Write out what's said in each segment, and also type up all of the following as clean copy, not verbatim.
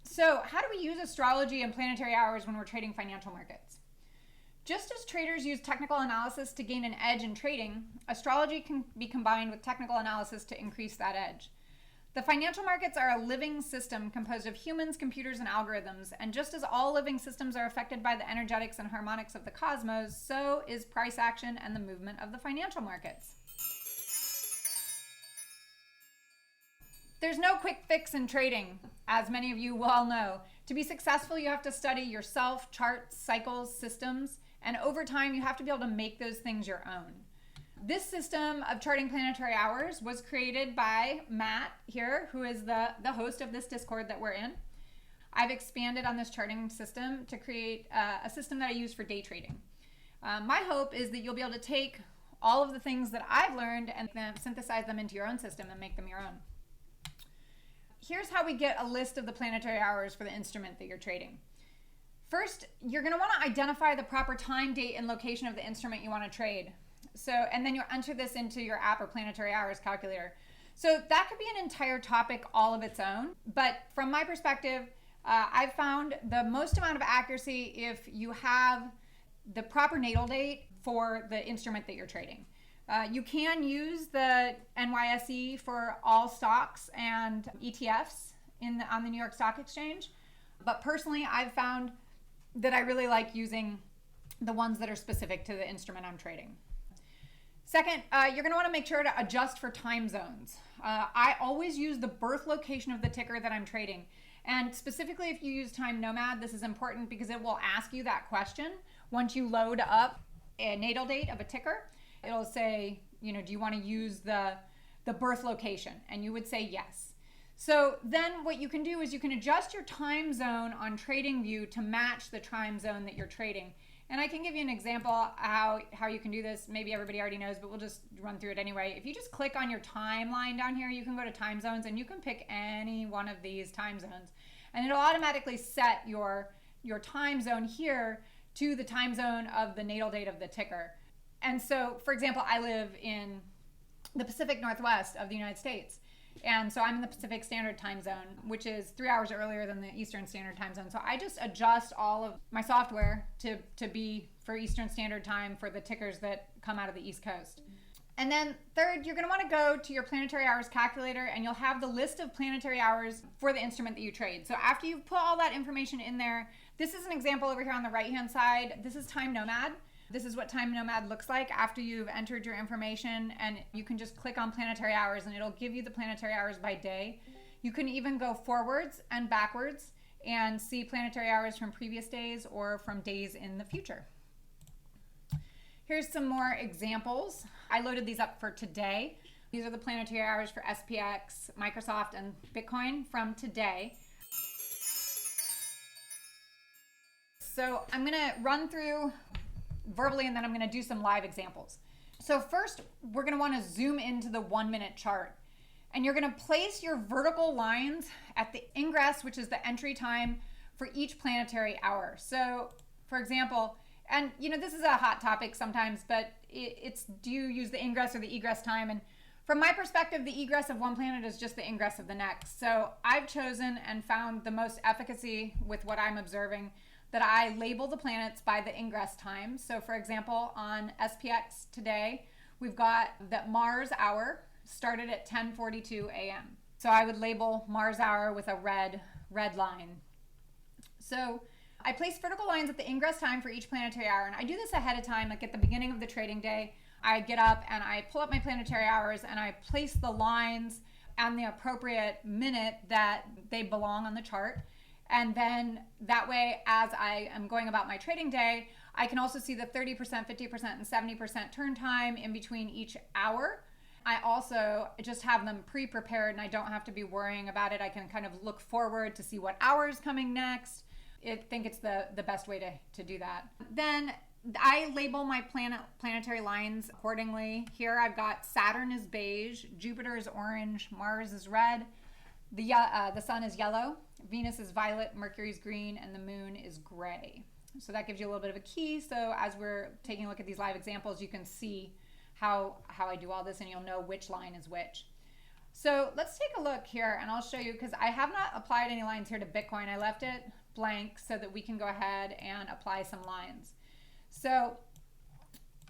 So, how do we use astrology and planetary hours when we're trading financial markets? Just as traders use technical analysis to gain an edge in trading, astrology can be combined with technical analysis to increase that edge. The financial markets are a living system composed of humans, computers, and algorithms, and just as all living systems are affected by the energetics and harmonics of the cosmos, so is price action and the movement of the financial markets. There's no quick fix in trading, as many of you well know. To be successful, you have to study yourself, charts, cycles, systems, and over time you have to be able to make those things your own. This system of charting planetary hours was created by Matt here, who is the host of this Discord that we're in. I've expanded on this charting system to create a system that I use for day trading. My hope is that you'll be able to take all of the things that I've learned and then synthesize them into your own system and make them your own. Here's how we get a list of the planetary hours for the instrument that you're trading. First, you're going to want to identify the proper time, date, and location of the instrument you want to trade. And then you'll enter this into your app or planetary hours calculator. So that could be an entire topic all of its own. But from my perspective, I've found the most amount of accuracy if you have the proper natal date for the instrument that you're trading. You can use the NYSE for all stocks and ETFs on the New York Stock Exchange. But personally, I've found that I really like using the ones that are specific to the instrument I'm trading. Second, you're going to want to make sure to adjust for time zones. I always use the birth location of the ticker that I'm trading. And specifically, if you use Time Nomad, this is important because it will ask you that question. Once you load up a natal date of a ticker, it'll say, do you want to use the birth location? And you would say yes. So then what you can do is you can adjust your time zone on TradingView to match the time zone that you're trading. And I can give you an example how you can do this. Maybe everybody already knows, but we'll just run through it anyway. If you just click on your timeline down here, you can go to time zones and you can pick any one of these time zones. And it'll automatically set your time zone here to the time zone of the natal date of the ticker. And so, for example, I live in the Pacific Northwest of the United States. And so I'm in the Pacific Standard Time Zone, which is 3 hours earlier than the Eastern Standard Time Zone. So I just adjust all of my software to be for Eastern Standard Time for the tickers that come out of the East Coast. And then third, you're going to want to go to your planetary hours calculator and you'll have the list of planetary hours for the instrument that you trade. So after you've put all that information in there, this is an example over here on the right-hand side. This is Time Nomad. This is what Time Nomad looks like after you've entered your information, and you can just click on planetary hours and it'll give you the planetary hours by day. You can even go forwards and backwards and see planetary hours from previous days or from days in the future. Here's some more examples. I loaded these up for today. These are the planetary hours for SPX, Microsoft, and Bitcoin from today. So I'm going to run through verbally and then I'm going to do some live examples. So first, we're going to want to zoom into the 1 minute chart. And you're going to place your vertical lines at the ingress, which is the entry time for each planetary hour. So for example, and this is a hot topic sometimes, but it's do you use the ingress or the egress time? And from my perspective, the egress of one planet is just the ingress of the next. So I've chosen and found the most efficacy with what I'm observing that I label the planets by the ingress time. So for example, on SPX today, we've got that Mars hour started at 10:42 a.m. So I would label Mars hour with a red line. So I place vertical lines at the ingress time for each planetary hour, and I do this ahead of time, like at the beginning of the trading day. I get up and I pull up my planetary hours and I place the lines on the appropriate minute that they belong on the chart. And then that way, as I am going about my trading day, I can also see the 30%, 50%, and 70% turn time in between each hour. I also just have them pre-prepared and I don't have to be worrying about it. I can kind of look forward to see what hour is coming next. I think it's the best way to do that. Then I label my planetary lines accordingly. Here I've got Saturn is beige, Jupiter is orange, Mars is red, the sun is yellow, Venus is violet, Mercury is green, and the moon is gray. So that gives you a little bit of a key. So as we're taking a look at these live examples, you can see how I do all this and you'll know which line is which. So let's take a look here and I'll show you, because I have not applied any lines here to Bitcoin. I left it blank so that we can go ahead and apply some lines. So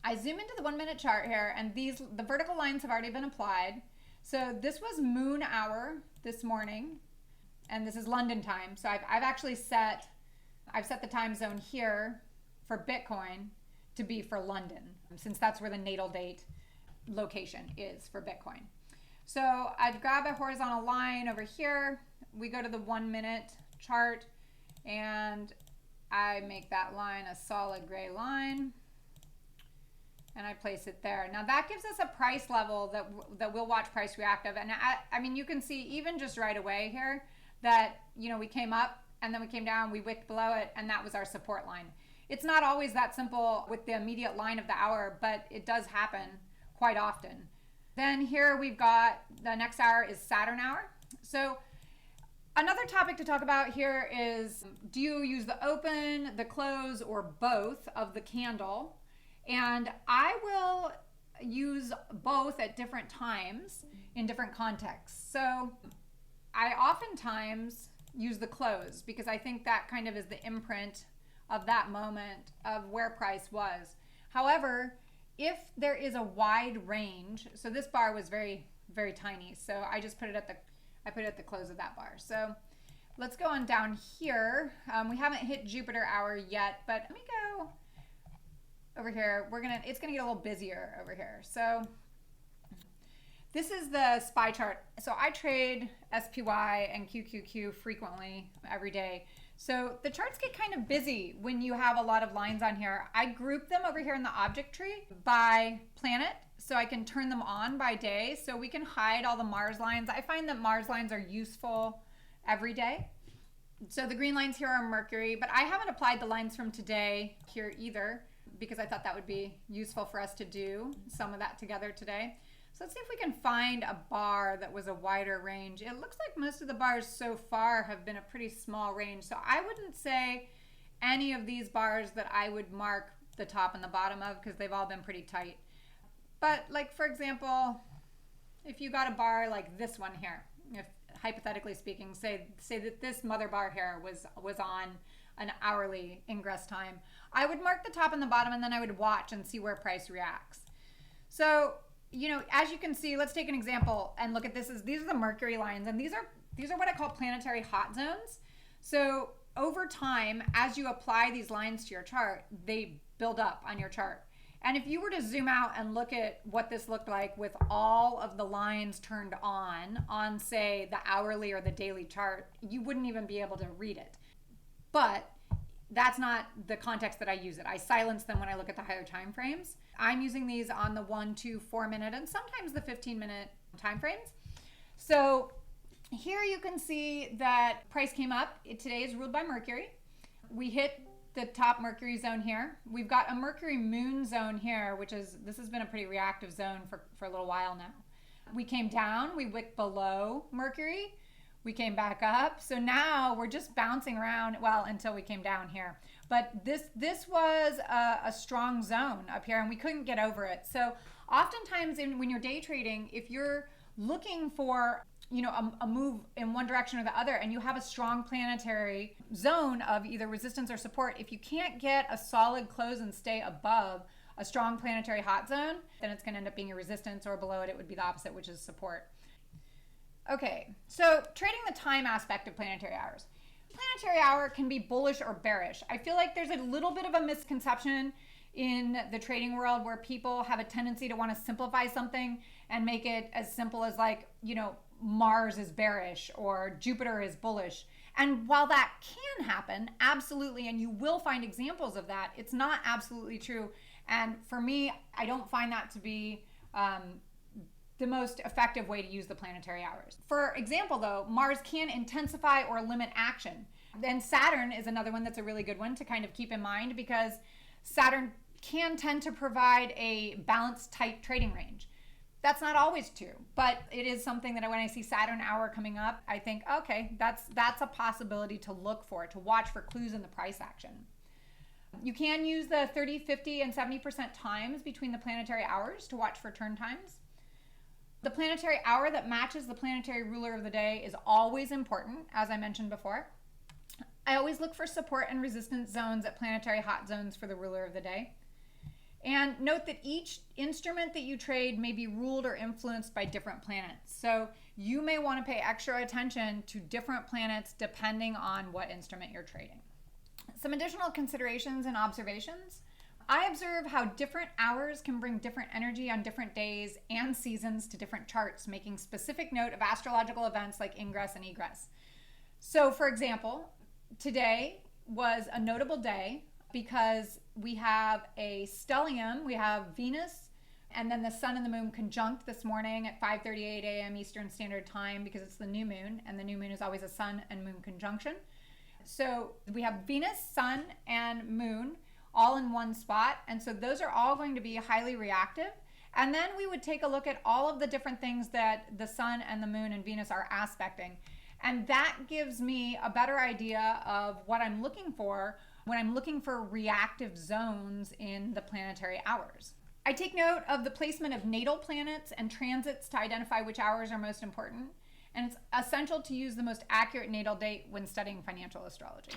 I zoom into the 1 minute chart here, and the vertical lines have already been applied. So this was moon hour this morning, and this is London time. So I've actually set the time zone here for Bitcoin to be for London, since that's where the natal date location is for Bitcoin. So I'd grab a horizontal line over here. We go to the 1 minute chart, and I make that line a solid gray line, and I place it there. Now that gives us a price level that we'll watch price react of. And I mean, you can see even just right away here that, you know, we came up and then we came down, we wicked below it, and that was our support line. It's not always that simple with the immediate line of the hour, but it does happen quite often. Then here we've got the next hour is Saturn hour. So another topic to talk about here is, do you use the open, the close, or both of the candle? And I will use both at different times in different contexts. So I oftentimes use the close because I think that kind of is the imprint of that moment of where price was. However, if there is a wide range, so this bar was very, very tiny, so I just put it at the close of that bar. So let's go on down here. We haven't hit Jupiter hour yet, but let me go over here. It's gonna get a little busier over here. So this is the SPY chart. So I trade SPY and QQQ frequently every day. So the charts get kind of busy when you have a lot of lines on here. I group them over here in the object tree by planet, so I can turn them on by day, so we can hide all the Mars lines. I find that Mars lines are useful every day. So the green lines here are Mercury, but I haven't applied the lines from today here either, because I thought that would be useful for us to do some of that together today. So let's see if we can find a bar that was a wider range. It looks like most of the bars so far have been a pretty small range. So I wouldn't say any of these bars that I would mark the top and the bottom of, because they've all been pretty tight. But like, for example, if you got a bar like this one here, if hypothetically speaking, say that this mother bar here was on an hourly ingress time, I would mark the top and the bottom, and then I would watch and see where price reacts. So, you know, as you can see, let's take an example and look at this. These are the Mercury lines, and these are what I call planetary hot zones. So over time, as you apply these lines to your chart, they build up on your chart. And if you were to zoom out and look at what this looked like with all of the lines turned on say the hourly or the daily chart, you wouldn't even be able to read it. But that's not the context that I use it. I silence them when I look at the higher time frames. I'm using these on the 1 to 4 minute and sometimes the 15-minute time frames. So here you can see that price came up. Today is ruled by Mercury. We hit the top Mercury zone here. We've got a Mercury moon zone here, this has been a pretty reactive zone for a little while now. We came down, we wicked below Mercury. We came back up. So now we're just bouncing around, well, until we came down here. But this was a strong zone up here, and we couldn't get over it. So oftentimes when you're day trading, if you're looking for, you know, a move in one direction or the other, and you have a strong planetary zone of either resistance or support, if you can't get a solid close and stay above a strong planetary hot zone, then it's going to end up being a resistance, or below it, it would be the opposite, which is support. Okay, so trading the time aspect of planetary hours. Planetary hour can be bullish or bearish. I feel like there's a little bit of a misconception in the trading world where people have a tendency to want to simplify something and make it as simple as, like, you know, Mars is bearish or Jupiter is bullish. And while that can happen, absolutely, and you will find examples of that, it's not absolutely true. And for me, I don't find that to be the most effective way to use the planetary hours. For example, though, Mars can intensify or limit action. Then Saturn is another one that's a really good one to kind of keep in mind, because Saturn can tend to provide a balanced, tight trading range. That's not always true, but it is something that when I see Saturn hour coming up, I think, okay, that's a possibility to look for, to watch for clues in the price action. You can use the 30, 50, and 70% times between the planetary hours to watch for turn times. The planetary hour that matches the planetary ruler of the day is always important, as I mentioned before. I always look for support and resistance zones at planetary hot zones for the ruler of the day. And note that each instrument that you trade may be ruled or influenced by different planets. So you may want to pay extra attention to different planets depending on what instrument you're trading. Some additional considerations and observations. I observe how different hours can bring different energy on different days and seasons to different charts, making specific note of astrological events like ingress and egress. So, for example, today was a notable day because we have a stellium, we have Venus, and then the sun and the moon conjunct this morning at 5:38 a.m. Eastern Standard Time because it's the new moon, and the new moon is always a sun and moon conjunction. So we have Venus, sun, and moon all in one spot, and so those are all going to be highly reactive. And then we would take a look at all of the different things that the sun and the moon and Venus are aspecting. And that gives me a better idea of what I'm looking for when I'm looking for reactive zones in the planetary hours. I take note of the placement of natal planets and transits to identify which hours are most important. And it's essential to use the most accurate natal date when studying financial astrology.